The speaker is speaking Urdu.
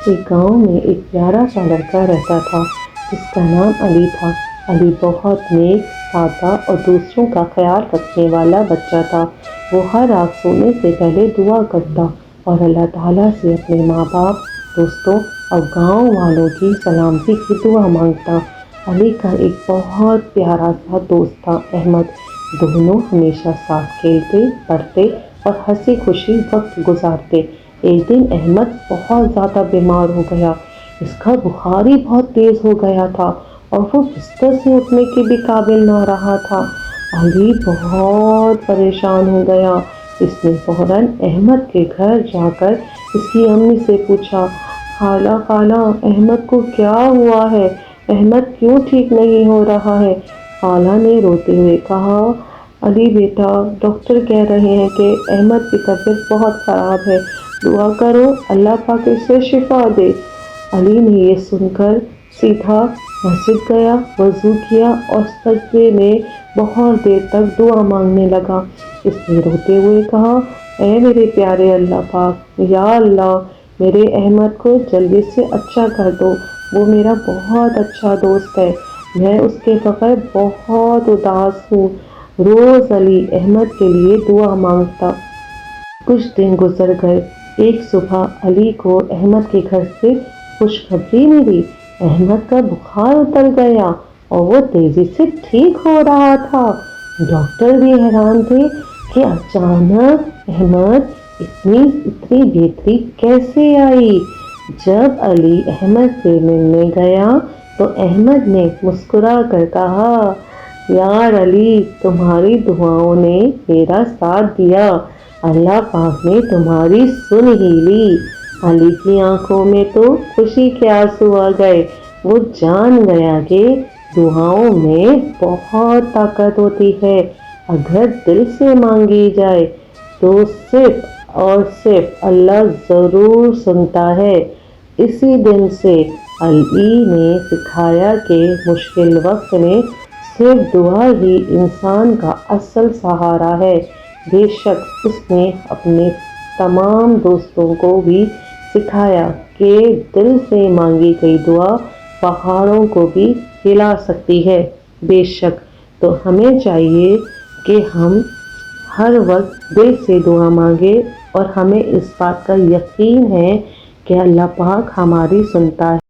ایک گاؤں میں ایک پیارا سا لڑکا رہتا تھا جس کا نام علی تھا۔ علی بہت نیک، سادہ اور دوسروں کا خیال رکھنے والا بچہ تھا۔ وہ ہر رات سونے سے پہلے دعا کرتا اور اللہ تعالیٰ سے اپنے ماں باپ، دوستوں اور گاؤں والوں کی سلامتی کی دعا مانگتا۔ علی کا ایک بہت پیارا سا دوست تھا، احمد۔ دونوں ہمیشہ ساتھ کھیلتے، پڑھتے اور ہنسی خوشی وقت گزارتے۔ ایک دن احمد بہت زیادہ بیمار ہو گیا۔ اس کا بخار ہی بہت تیز ہو گیا تھا اور وہ بستر سے اٹھنے کے بھی قابل نہ رہا تھا۔ علی بہت پریشان ہو گیا۔ اس نے فوراً احمد کے گھر جا کر اس کی امی سے پوچھا، خالہ احمد کو کیا ہوا ہے؟ احمد کیوں ٹھیک نہیں ہو رہا ہے؟ خالہ نے روتے ہوئے کہا، علی بیٹا، ڈاکٹر کہہ رہے ہیں کہ احمد کی طبیعت بہت خراب ہے، دعا کرو اللہ پاک اسے شفا دے۔ علی نے یہ سن کر سیدھا مسجد گیا، وضو کیا اور سجدے میں بہت دیر تک دعا مانگنے لگا۔ اس نے روتے ہوئے کہا، اے میرے پیارے اللہ پاک، یا اللہ، میرے احمد کو جلدی سے اچھا کر دو۔ وہ میرا بہت اچھا دوست ہے، میں اس کے بغیر بہت اداس ہوں۔ روز علی احمد کے لیے دعا مانگتا۔ کچھ دن گزر گئے۔ ایک صبح علی کو احمد کے گھر سے خوشخبری ملی۔ احمد کا بخار اتر گیا اور وہ تیزی سے ٹھیک ہو رہا تھا۔ ڈاکٹر بھی حیران تھے کہ اچانک احمد اتنی بہتری کیسے آئی۔ جب علی احمد سے ملنے گیا تو احمد نے مسکرا کر کہا، یار علی، تمہاری دعاؤں نے میرا ساتھ دیا، اللہ پاک نے تمہاری سن ہی لی۔ علی کی آنکھوں میں تو خوشی کے آنسو آ گئے۔ وہ جان گیا کہ دعاؤں میں بہت طاقت ہوتی ہے، اگر دل سے مانگی جائے تو صرف اور صرف اللہ ضرور سنتا ہے۔ اسی دن سے علی نے سکھایا کہ مشکل وقت میں صرف دعا ہی انسان کا اصل سہارا ہے۔ بے شک اس نے اپنے تمام دوستوں کو بھی سکھایا کہ دل سے مانگی گئی دعا پہاڑوں کو بھی ہلا سکتی ہے۔ بے شک تو ہمیں چاہیے کہ ہم ہر وقت دل سے دعا مانگیں اور ہمیں اس بات کا یقین ہے کہ اللہ پاک ہماری سنتا ہے۔